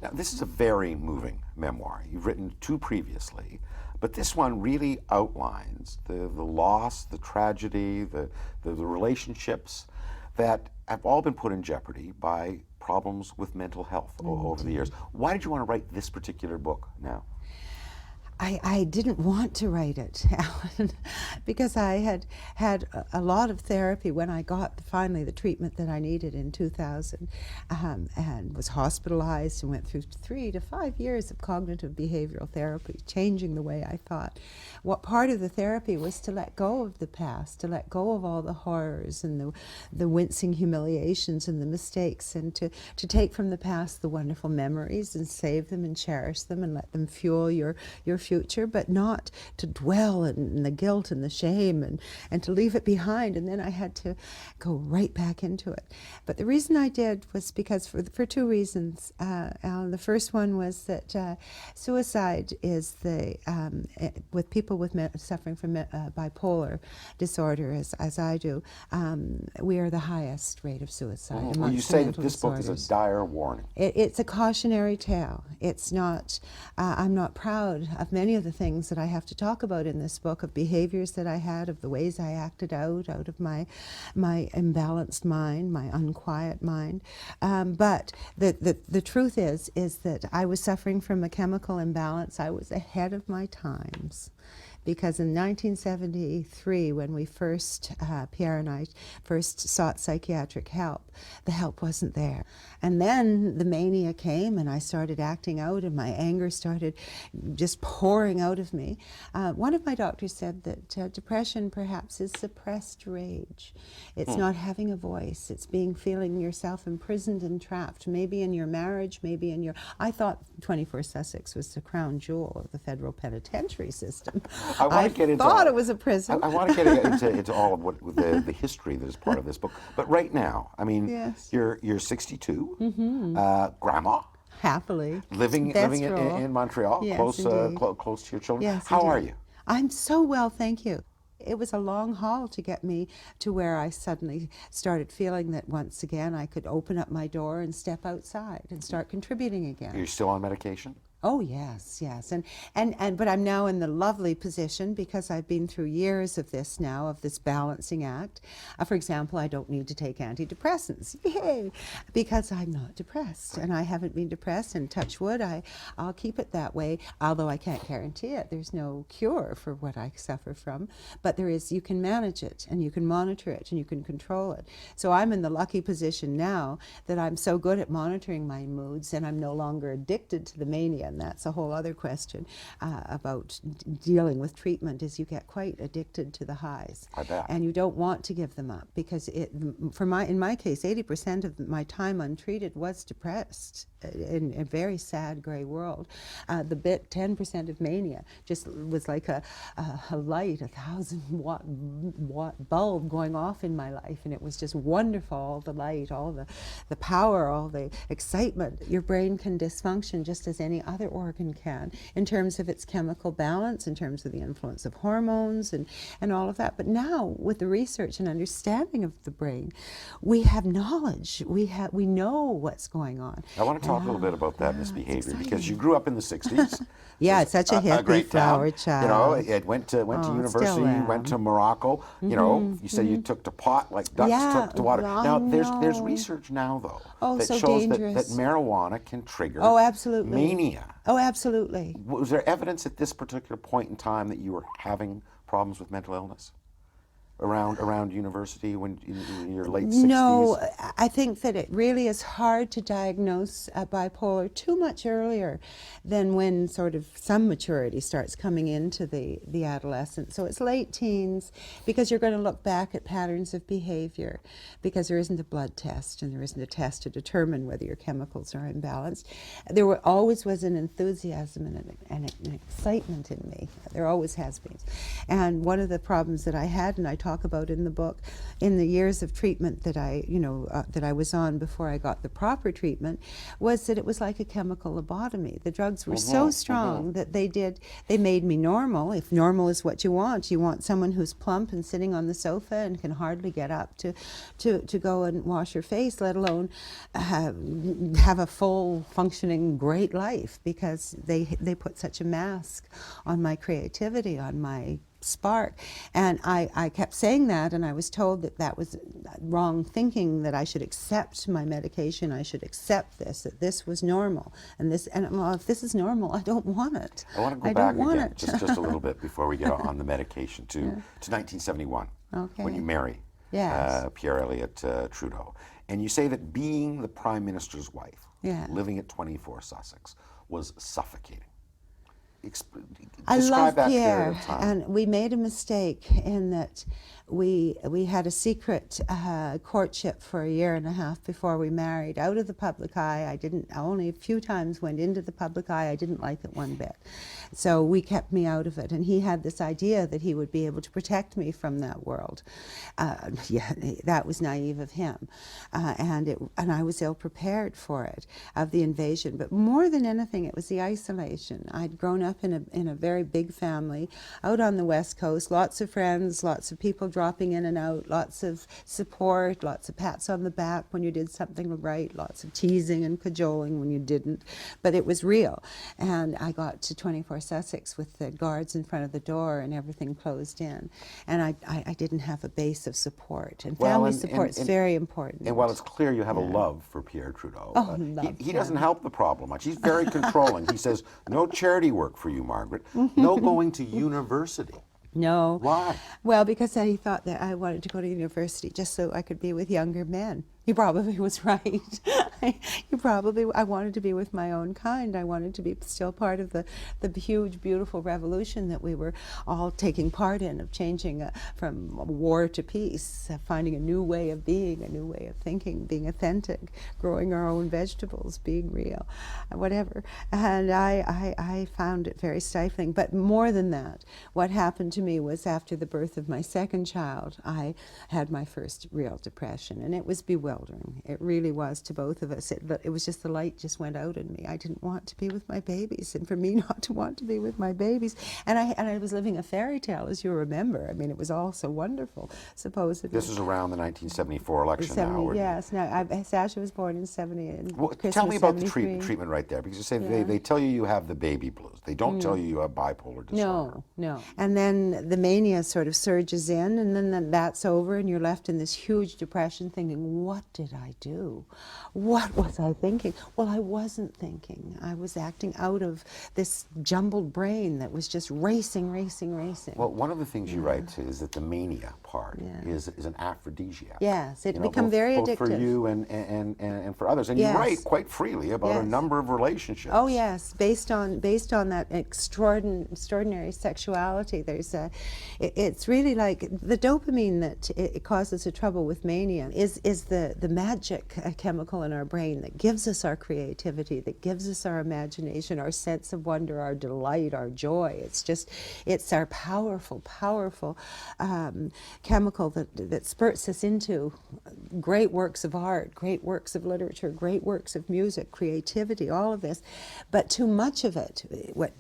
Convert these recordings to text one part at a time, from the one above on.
Now, this is a very moving memoir. You've written two previously, but this one really outlines the loss, the tragedy, the relationships that have all been put in jeopardy by problems with mental health over the years. Why did you want to write this particular book now? I didn't want to write it, Alan, because I had had a lot of therapy when I got finally the treatment that I needed in 2000, and was hospitalized and went through 3 to 5 years of cognitive behavioral therapy, changing the way I thought. What part of the therapy was to let go of the past, to let go of all the horrors and the wincing humiliations and the mistakes, and to take from the past the wonderful memories and save them and cherish them and let them fuel your future, but not to dwell in the guilt and the shame and to leave it behind. And then I had to go right back into it. But the reason I did was because for two reasons, Alan. The first one was that suicide is with people with suffering from bipolar disorder, as I do, we are the highest rate of suicide. Well, you say that this book is a dire warning. It's a cautionary tale. It's not, I'm not proud of many of the things that I have to talk about in this book, of behaviors that I had, of the ways I acted out of my imbalanced mind, my unquiet mind. But the truth is that I was suffering from a chemical imbalance. I was ahead of my times. Because in 1973, when we first, Pierre and I first sought psychiatric help, the help wasn't there. And then the mania came and I started acting out and my anger started just pouring out of me. One of my doctors said that depression perhaps is suppressed rage. It's not having a voice. It's feeling yourself imprisoned and trapped, maybe in your marriage, maybe in your... I thought 24 Sussex was the crown jewel of the federal penitentiary system. I thought it was a prison. I want to get into all of what the history that is part of this book. But right now, I mean, yes. You're 62, grandma. Happily. Living in Montreal, yes, close to your children. Yes, How indeed. are you? I'm so well, thank you. It was a long haul to get me to where I suddenly started feeling that once again I could open up my door and step outside and start contributing again. You're still on medication? Oh yes, yes, but I'm now in the lovely position because I've been through years of this now, of this balancing act. For example, I don't need to take antidepressants, yay, because I'm not depressed, and I haven't been depressed. And touch wood, I'll keep it that way. Although I can't guarantee it. There's no cure for what I suffer from, but there is. You can manage it, and you can monitor it, and you can control it. So I'm in the lucky position now that I'm so good at monitoring my moods, and I'm no longer addicted to the mania. And that's a whole other question about dealing with treatment, is you get quite addicted to the highs. I bet. And you don't want to give them up because in my case, 80% of my time untreated was depressed in a very sad gray world. The 10% of mania just was like a light, 1,000-watt bulb going off in my life, and it was just wonderful, all the light, all the power, all the excitement. Your brain can dysfunction just as any other organ can, in terms of its chemical balance, in terms of the influence of hormones and all of that. But now, with the research and understanding of the brain, we have knowledge. We know what's going on. I want to talk a little bit about that misbehavior, because you grew up in the 60s. Yeah, it's such a hippie flower child. You know, it went to university, went to Morocco. You know, you say you took to pot like ducks took to water. Now, there's research now, though, that so shows dangerous. that marijuana can trigger absolutely. mania. Oh, absolutely. Was there evidence at this particular point in time that you were having problems with mental illness around university when in your late 60s? No, I think that it really is hard to diagnose bipolar too much earlier than when sort of some maturity starts coming into the adolescent. So it's late teens, because you're going to look back at patterns of behavior, because there isn't a blood test and there isn't a test to determine whether your chemicals are imbalanced. There always was an enthusiasm and an excitement in me. There always has been. And one of the problems that I had, and I talk about in the book, in the years of treatment that that I was on before I got the proper treatment, was that it was like a chemical lobotomy. The drugs were so strong that they made me normal. If normal is what you want someone who's plump and sitting on the sofa and can hardly get up to go and wash her face, let alone have a full functioning great life, because they put such a mask on my creativity, on my spark. And I kept saying that, and I was told that was wrong thinking, that I should accept my medication, I should accept this, that this was normal. And well, if this is normal, I don't want it. I want to go back again just a little bit before we get on the medication to 1971, when you marry Pierre Elliott Trudeau. And you say that being the Prime Minister's wife, living at 24 Sussex, was suffocating. I love Pierre, and we made a mistake in that we had a secret courtship for a year and a half before we married, out of the public eye. I only a few times went into the public eye. I didn't like it one bit. So we kept me out of it, and he had this idea that he would be able to protect me from that world. That was naive of him, and I was ill prepared for it, of the invasion. But more than anything, it was the isolation. I'd grown up in a very big family out on the West Coast, lots of friends, lots of people dropping in and out, lots of support, lots of pats on the back when you did something right, lots of teasing and cajoling when you didn't, but it was real. And I got to 24 Sussex with the guards in front of the door and everything closed in, and I didn't have a base of support, and family support's very important. And while it's clear you have a love for Pierre Trudeau, he doesn't help the problem much. He's very controlling. He says, no charity work for you, Margaret, no going to university. No. Why? Well, because he thought that I wanted to go to university just so I could be with younger men. He probably was right. I wanted to be with my own kind. I wanted to be still part of the huge, beautiful revolution that we were all taking part in, of changing from war to peace, finding a new way of being, a new way of thinking, being authentic, growing our own vegetables, being real, whatever. And I found it very stifling. But more than that, what happened to me was, after the birth of my second child, I had my first real depression, and it was bewildering. It really was, to both of us. It was just, the light just went out in me. I didn't want to be with my babies, and for me not to want to be with my babies, and I was living a fairy tale, as you remember. I mean, it was all so wonderful, supposedly. This is around the 1974 election now. Yes. Now, Sasha was born in 70. And well, tell me about the treatment right there, because you say they tell you you have the baby blues. They don't tell you have bipolar disorder. No. And then the mania sort of surges in, and then that's over, and you're left in this huge depression thinking, what did I do? What was I thinking? Well, I wasn't thinking. I was acting out of this jumbled brain that was just racing. Well, one of the things you write is that the mania part is an aphrodisiac. Yes, it became very addictive. Both for you and for others. And you write quite freely about a number of relationships. Oh yes, based on that extraordinary sexuality. It's really like the dopamine that it causes the trouble with mania is the magic chemical in our brain that gives us our creativity, that gives us our imagination, our sense of wonder, our delight, our joy. It's our powerful chemical that spurts us into great works of art, great works of literature, great works of music, creativity, all of this. But too much of it, what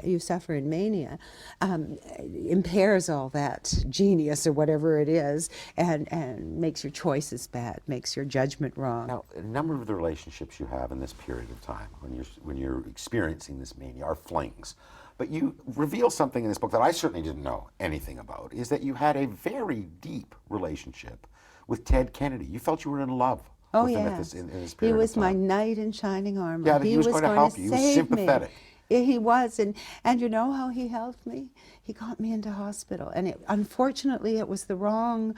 you suffer in mania, impairs all that genius or whatever it is, and makes your choices bad, makes your judgment wrong. Now, a number of the relationships you have in this period of time, when you're experiencing this mania, are flings. But you reveal something in this book that I certainly didn't know anything about, is that you had a very deep relationship with Ted Kennedy. You felt you were in love with him in this period of time. He was my knight in shining armor. Yeah, he was going to help you. He was sympathetic. He was, and you know how he helped me? He got me into hospital, and unfortunately it was the wrong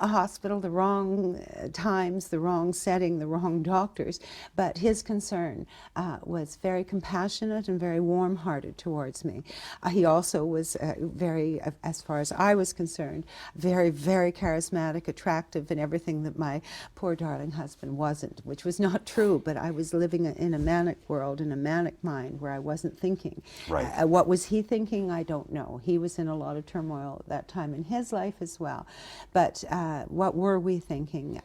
hospital, the wrong times, the wrong setting, the wrong doctors, but his concern was very compassionate and very warm-hearted towards me. He also was very, as far as I was concerned, very, very charismatic, attractive, and everything that my poor darling husband wasn't, which was not true, but I was living in a manic world, in a manic mind, where I wasn't wasn't thinking. Right. What was he thinking? I don't know. He was in a lot of turmoil at that time in his life as well. But what were we thinking?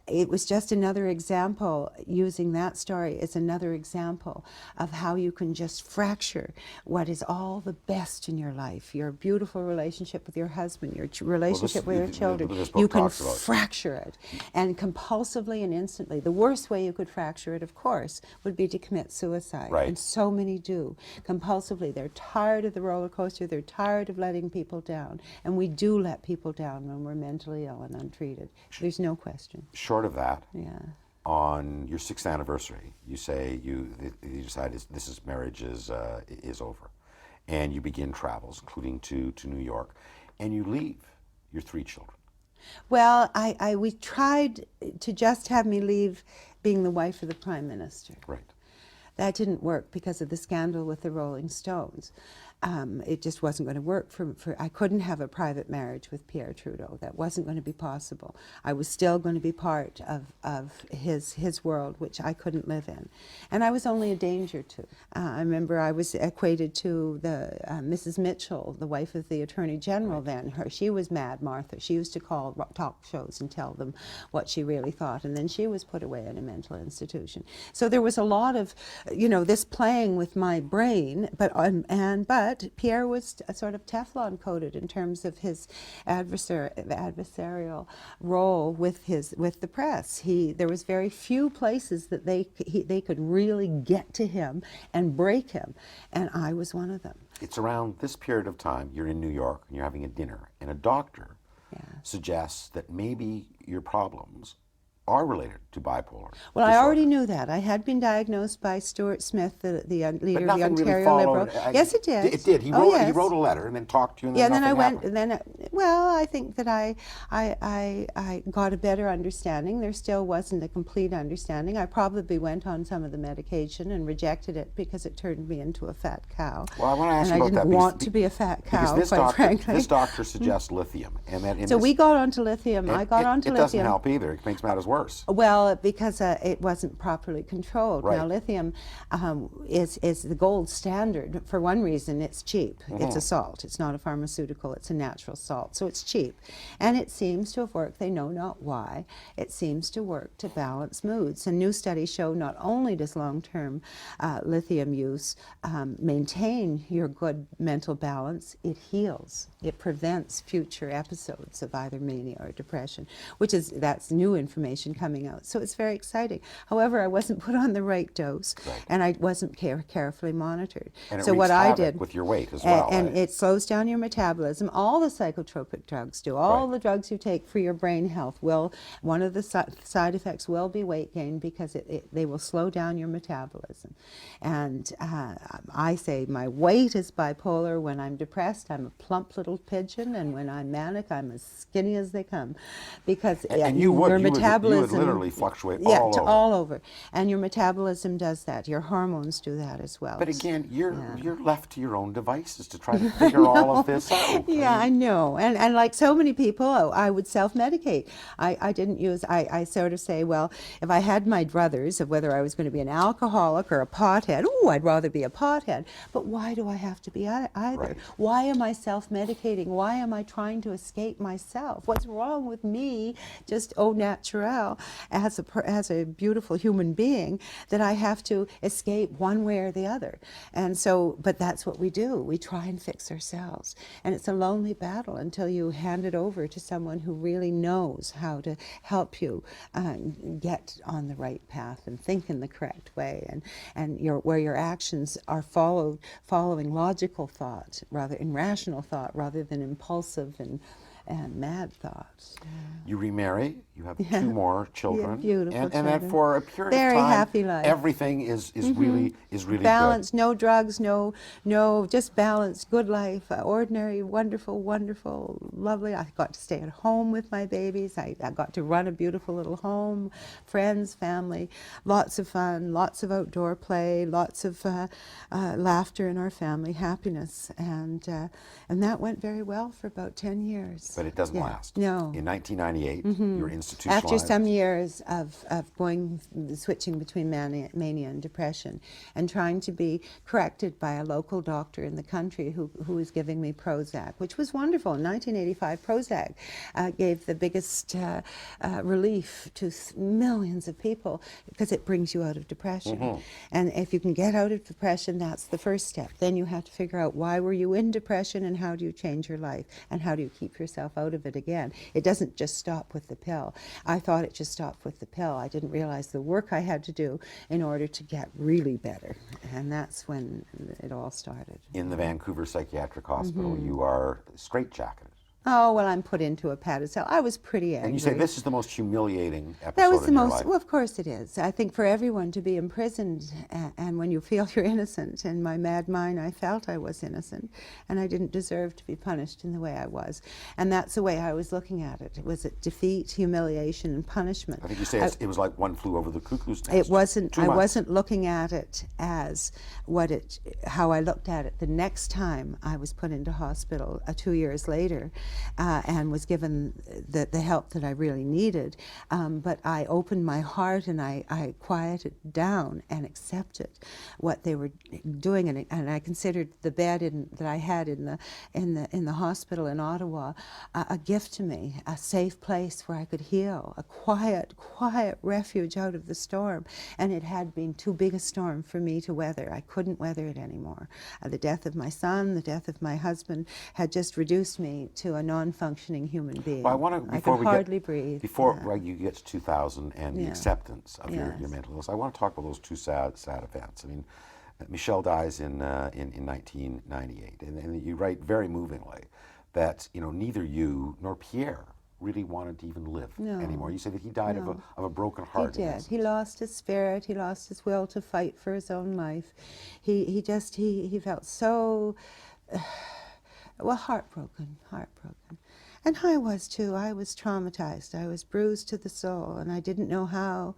It was just another example, using that story as another example of how you can just fracture what is all the best in your life, your beautiful relationship with your husband, your relationship with your children. This book You can talks about fracture it, and compulsively and instantly. The worst way you could fracture it, of course, would be to commit suicide. Right. And so many do. Compulsively. They're tired of the roller coaster. They're tired of letting people down. And we do let people down when we're mentally ill and untreated. There's no question. short of that. Yeah. On your 6th anniversary, you say you decide marriage is over, and you begin travels, including to New York, and you leave your 3 children. Well, we tried to just have me leave being the wife of the Prime Minister. Right. That didn't work because of the scandal with the Rolling Stones. It just wasn't going to work I couldn't have a private marriage with Pierre Trudeau. That wasn't going to be possible. I was still going to be part of his world, which I couldn't live in. And I was only a danger to. I remember I was equated to the Mrs. Mitchell, the wife of the Attorney General then. She was Mad Martha. She used to call talk shows and tell them what she really thought. And then she was put away in a mental institution. So there was a lot of, this playing with my brain, but Pierre was sort of Teflon coated in terms of his adversarial role with the press. There was very few places that they could really get to him and break him, and I was one of them. It's around this period of time, you're in New York and you're having a dinner, and a doctor suggests that maybe your problems are related to bipolar Well, disorder. I already knew that. I had been diagnosed by Stuart Smith, the leader of the Ontario really followed. Liberal. Yes, it did. It did. He wrote a letter and then talked to you, and then then I nothing went. happened. I think that I got a better understanding. There still wasn't a complete understanding. I probably went on some of the medication and rejected it because it turned me into a fat cow. Well, I want to ask you about that. I didn't want to be a fat cow, quite frankly. This doctor suggests lithium, and that So we got onto lithium. I got onto lithium. It doesn't help either. It makes matters worse. Well, because it wasn't properly controlled. Right. Now, lithium is the gold standard. For one reason, it's cheap. It's a salt. It's not a pharmaceutical. It's a natural salt. So it's cheap. And it seems to have worked. They know not why. It seems to work to balance moods. And new studies show not only does long-term lithium use maintain your good mental balance, it heals. It prevents future episodes of either mania or depression, that's new information coming out. So it's very exciting. However, I wasn't put on the right dose, and I wasn't carefully monitored. And it so wreaks what I havoc did with your weight as well. And it slows down your metabolism. All the psychotropic drugs do. All the drugs you take for your brain health one of the side effects will be weight gain because they will slow down your metabolism. And I say my weight is bipolar. When I'm depressed, I'm a plump little pigeon, and when I'm manic, I'm as skinny as they come, because your metabolism. You would literally fluctuate all over. all over. And your metabolism does that. Your hormones do that as well. But again, you're left to your own devices to try to figure all of this out. I know. And like so many people, I would self-medicate. I didn't use, I sort of say, well, if I had my druthers of whether I was going to be an alcoholic or a pothead, I'd rather be a pothead. But why do I have to be either? Right. Why am I self-medicating? Why am I trying to escape myself? What's wrong with me, just au naturel, as a beautiful human being, that I have to escape one way or the other? And so, but that's what we do. We try and fix ourselves. And it's a lonely battle until you hand it over to someone who really knows how to help you get on the right path and think in the correct way, and where your actions are following logical thought, rational thought, rather than impulsive and mad thoughts. You remarry, you have 2 more children, beautiful and children. then for a period Very of time, happy life. everything is really Balance, good. no drugs, no, just balance, good life, ordinary, wonderful, lovely. I got to stay at home with my babies. I got to run a beautiful little home, friends, family, lots of fun, lots of outdoor play, lots of laughter in our family, happiness, and that went very well for about 10 years. But it doesn't last. No. In 1998, you're in institutionalized. After some years of switching between mania and depression, and trying to be corrected by a local doctor in the country who was giving me Prozac, which was wonderful. In 1985, Prozac gave the biggest relief to millions of people because it brings you out of depression. And if you can get out of depression, that's the first step. Then you have to figure out why were you in depression and how do you change your life and how do you keep yourself out of it again. It doesn't just stop with the pill. I thought it just stopped with the pill. I didn't realize the work I had to do in order to get really better. And that's when it all started. In the Vancouver Psychiatric Hospital, you are straitjacketed. Oh, well, I'm put into a padded cell. I was pretty angry. And you say this is the most humiliating episode That was the in your most, life. well, of course it is. I think for everyone to be imprisoned and when you feel you're innocent, in my mad mind I felt I was innocent and I didn't deserve to be punished in the way I was. And that's the way I was looking at it. It was defeat, humiliation, and punishment. I think you say it was like One Flew Over the Cuckoo's Nest. It wasn't, I 2 months. wasn't looking at it as how I looked at it the next time I was put into hospital 2 years later and was given the help that I really needed. But I opened my heart and I quieted down and accepted what they were doing. And I considered the bed that I had in the hospital in Ottawa a gift to me, a safe place where I could heal, a quiet refuge out of the storm. And it had been too big a storm for me to weather. I couldn't weather it anymore. The death of my son, the death of my husband had just reduced me to a non-functioning human being. Well, I want to, I before could we hardly get, breathe. before you get to 2000 and the Yeah. acceptance of your Yes. mental illness, I want to talk about those two sad events. I mean, Michelle dies in 1998, and you write very movingly that neither you nor Pierre really wanted to even live anymore. You say that he died of a broken heart. He did. He lost his spirit. He lost his will to fight for his own life. He felt so heartbroken. And I was too. I was traumatized. I was bruised to the soul, and I didn't know how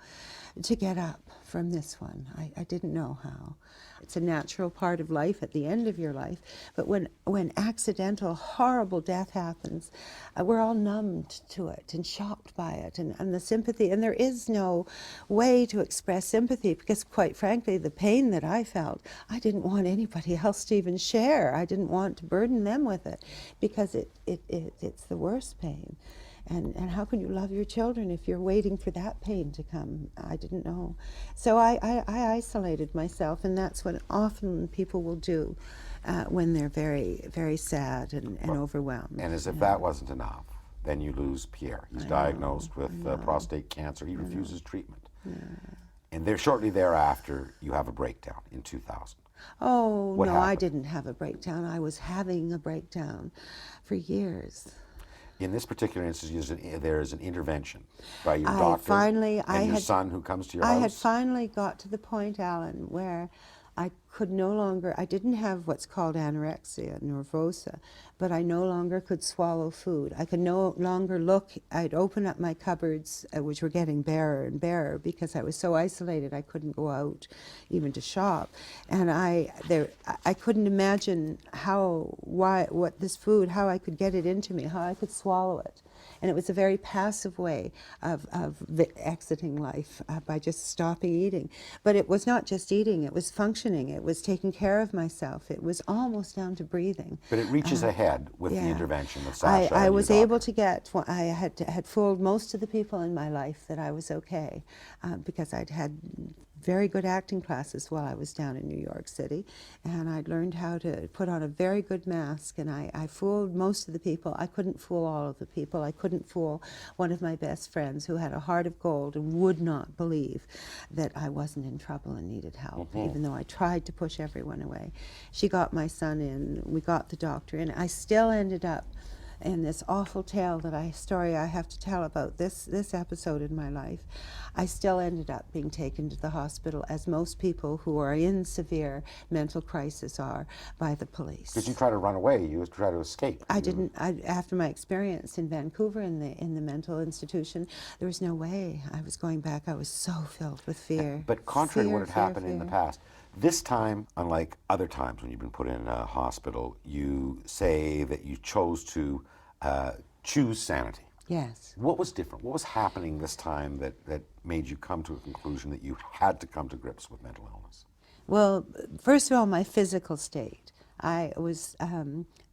to get up from this one. I didn't know how. It's a natural part of life at the end of your life, but when accidental, horrible death happens, we're all numbed to it and shocked by it, and the sympathy, and there is no way to express sympathy because, quite frankly, the pain that I felt, I didn't want anybody else to even share. I didn't want to burden them with it because it's the worst pain. And how can you love your children if you're waiting for that pain to come? I didn't know. So I isolated myself, and that's what often people will do when they're very, very sad and overwhelmed. And as if that wasn't enough, then you lose Pierre. He's diagnosed with prostate cancer. He refuses treatment. Yeah. And shortly thereafter, you have a breakdown in 2000. Oh, What no, happened? I didn't have a breakdown. I was having a breakdown for years. In this particular instance, there is an intervention by your I doctor finally, and your son who comes to your house. I had finally got to the point, Alan, where I could no longer, I didn't have what's called anorexia nervosa, but I no longer could swallow food. I could no longer look, I'd open up my cupboards, which were getting barer and barer because I was so isolated I couldn't go out even to shop. And I couldn't imagine what this food, how I could get it into me, how I could swallow it. And it was a very passive way of exiting life by just stopping eating. But it was not just eating, it was functioning, it was taking care of myself, it was almost down to breathing. But it reaches ahead with the intervention of Sasha. I and was your able doctor. to get, I had fooled most of the people in my life that I was okay because I'd had very good acting classes while I was down in New York City, and I'd learned how to put on a very good mask, and I fooled most of the people. I couldn't fool all of the people. I couldn't fool one of my best friends who had a heart of gold and would not believe that I wasn't in trouble and needed help, even though I tried to push everyone away. She got my son in, we got the doctor in. I still ended up in this awful story I have to tell about this episode in my life. I still ended up being taken to the hospital, as most people who are in severe mental crisis are, by the police. Because you try to run away, you try to escape. After my experience in Vancouver in the mental institution, there was no way I was going back. I was so filled with fear. But contrary to what had happened in the fear. past, this time, unlike other times when you've been put in a hospital, you say that you chose to choose sanity. Yes. What was different? What was happening this time that made you come to a conclusion that you had to come to grips with mental illness? Well, first of all, my physical state. I was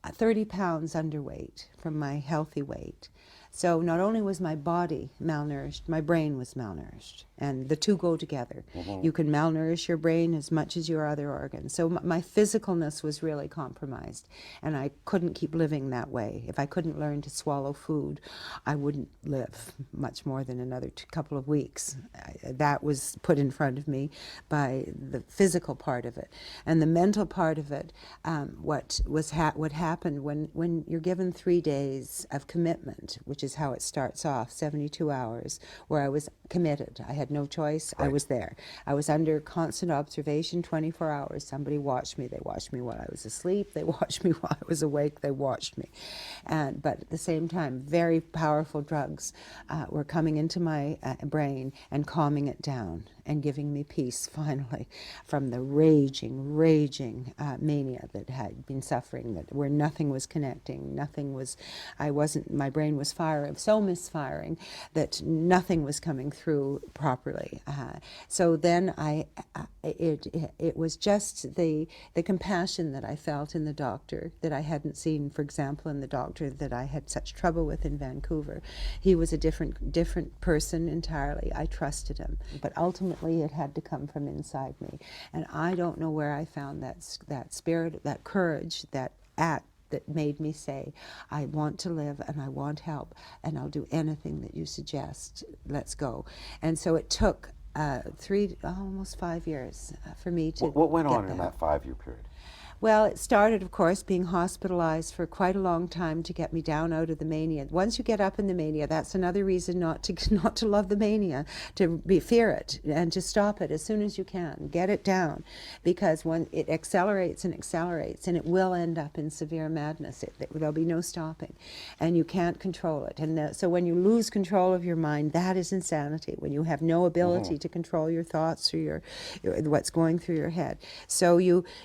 30 pounds underweight from my healthy weight. So not only was my body malnourished, my brain was malnourished. And the two go together. You can malnourish your brain as much as your other organs. So my physicalness was really compromised. And I couldn't keep living that way. If I couldn't learn to swallow food, I wouldn't live much more than another couple of weeks. That was put in front of me by the physical part of it. And the mental part of it, what happened when you're given 3 days of commitment, which is how it starts off, 72 hours, where I was committed. I had no choice. Right. I was there. I was under constant observation 24 hours. Somebody watched me. They watched me while I was asleep. They watched me while I was awake. They watched me. But at the same time, very powerful drugs were coming into my brain and calming it down and giving me peace, finally, from the raging mania that had been suffering, where nothing was connecting, my brain was firing, so misfiring that nothing was coming through properly. So then it was just the compassion that I felt in the doctor that I hadn't seen, for example, in the doctor that I had such trouble with in Vancouver. He was a different person entirely. I trusted him, but ultimately it had to come from inside me. And I don't know where I found that spirit, that courage, that act that made me say, I want to live and I want help and I'll do anything that you suggest. Let's go. And so it took almost 5 years for me to What went get on in there. that 5-year period? Well, it started, of course, being hospitalized for quite a long time to get me down out of the mania. Once you get up in the mania, that's another reason not to love the mania, to fear it and to stop it as soon as you can. Get it down, because when it accelerates and it will end up in severe madness. There'll be no stopping, and you can't control it. And so when you lose control of your mind, that is insanity. When you have no ability to control your thoughts or your what's going through your head, so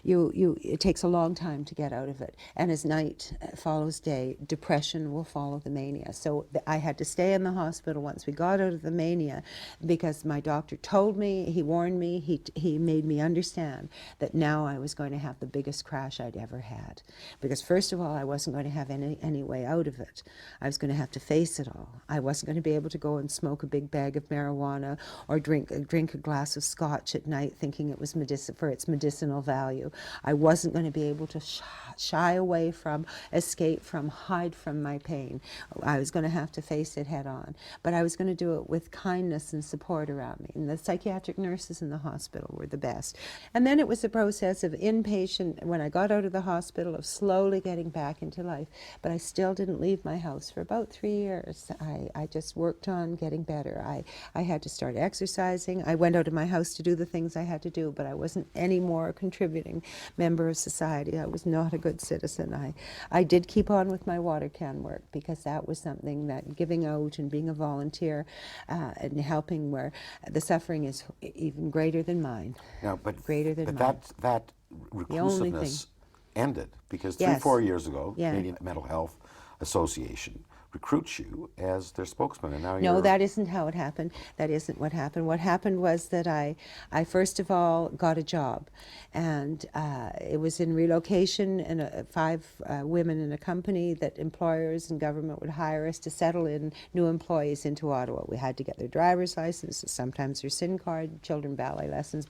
it takes a long time to get out of it. And as night follows day, depression will follow the mania. So I had to stay in the hospital once we got out of the mania, because my doctor told me, he warned me, he made me understand that now I was going to have the biggest crash I'd ever had. Because first of all, I wasn't going to have any way out of it. I was going to have to face it all. I wasn't going to be able to go and smoke a big bag of marijuana or drink a glass of scotch at night thinking it was for its medicinal value. I wasn't going to be able to shy away from, escape from, hide from my pain. I was going to have to face it head on. But I was going to do it with kindness and support around me. And the psychiatric nurses in the hospital were the best. And then it was the process of inpatient, when I got out of the hospital, of slowly getting back into life. But I still didn't leave my house for about 3 years. I just worked on getting better. I had to start exercising. I went out of my house to do the things I had to do, but I wasn't any more a contributing member of society. I was not a good citizen. I did keep on with my water can work, because that was something that giving out and being a volunteer and helping where the suffering is even greater than mine. No, but Greater than but mine. that only reclusiveness ended because Yes. 3-4 years ago, Yeah. Canadian Mental Health Association recruits you as their spokesman, and now No, you're... that isn't how it happened. That isn't what happened. What happened was that I first of all got a job, and it was in relocation, and 5 women in a company that employers and government would hire us to settle in new employees into Ottawa. We had to get their driver's license, sometimes their SIN card, children ballet lessons,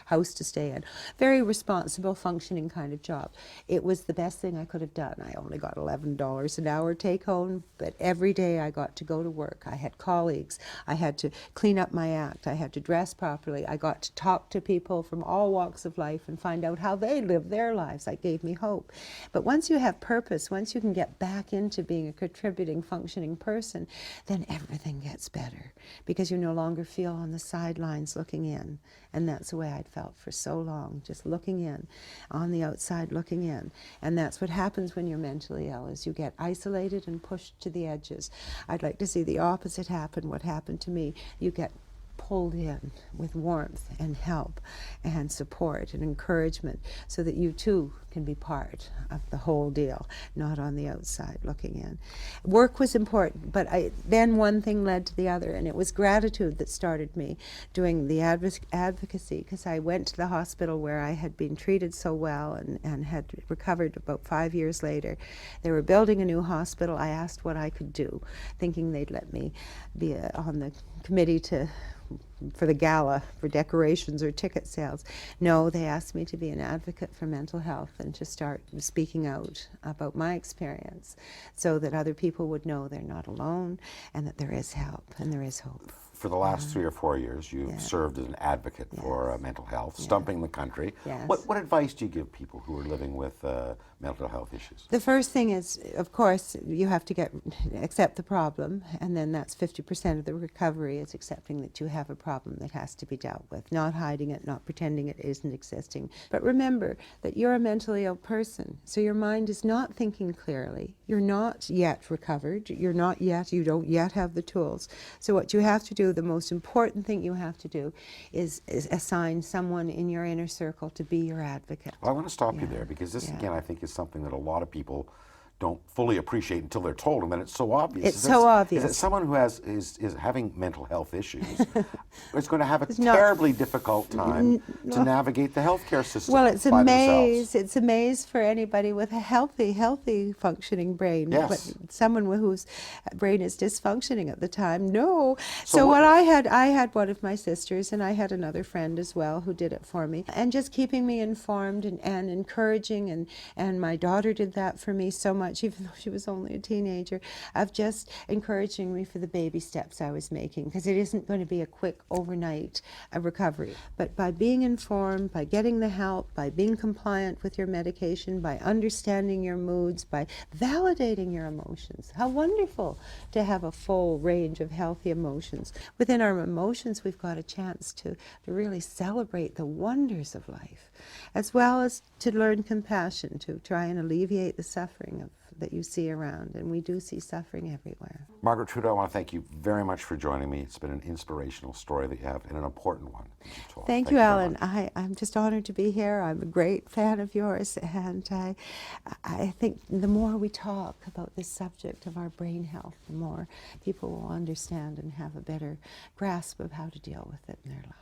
house to stay in. Very responsible, functioning kind of job. It was the best thing I could have done. I only got $11 an hour take home, but every day I got to go to work. I had colleagues. I had to clean up my act. I had to dress properly. I got to talk to people from all walks of life and find out how they live their lives. That gave me hope. But once you have purpose, once you can get back into being a contributing, functioning person, then everything gets better, because you no longer feel on the sidelines looking in. And that's the way I'd felt for so long, just looking in, on the outside looking in. And that's what happens when you're mentally ill, is you get isolated and pushed to the edges. I'd like to see the opposite happen, what happened to me. You get pulled in with warmth and help and support and encouragement so that you too can be part of the whole deal, not on the outside looking in. Work was important, but then one thing led to the other, and it was gratitude that started me doing the advocacy, because I went to the hospital where I had been treated so well and had recovered about 5 years later. They were building a new hospital. I asked what I could do, thinking they'd let me be on the committee for the gala, for decorations or ticket sales. No, they asked me to be an advocate for mental health and to start speaking out about my experience so that other people would know they're not alone and that there is help and there is hope. For the last 3 or 4 years, you've served as an advocate for mental health, stumping the country. Yes. What advice do you give people who are living with mental health issues? The first thing is, of course, you have to accept the problem, and then that's 50% of the recovery is accepting that you have a problem that has to be dealt with, not hiding it, not pretending it isn't existing. But remember that you're a mentally ill person, so your mind is not thinking clearly. You're not yet recovered. You don't yet have the tools. So what you have to do, the most important thing you have to do is assign someone in your inner circle to be your advocate. Well, I want to stop you there, because this, again, I think is something that a lot of people don't fully appreciate until they're told, and then it's so obvious. It's so obvious. Is that someone who is having mental health issues is going to have a terribly difficult time to navigate the healthcare system. Well, it's a by maze. themselves. It's a maze for anybody with a healthy functioning brain. Yes. But someone whose brain is dysfunctioning at the time, no. So what I had one of my sisters, and I had another friend as well who did it for me, and just keeping me informed and encouraging, and my daughter did that for me so much, even though she was only a teenager, of just encouraging me for the baby steps I was making, because it isn't going to be a quick overnight recovery. But by being informed, by getting the help, by being compliant with your medication, by understanding your moods, by validating your emotions. How wonderful to have a full range of healthy emotions. Within our emotions, we've got a chance to really celebrate the wonders of life, as well as to learn compassion, to try and alleviate the suffering that you see around, and we do see suffering everywhere. Margaret Trudeau, I want to thank you very much for joining me. It's been an inspirational story that you have, and an important one that you've told. Thank you, Alan. I'm just honored to be here. I'm a great fan of yours, and I think the more we talk about this subject of our brain health, the more people will understand and have a better grasp of how to deal with it in their lives.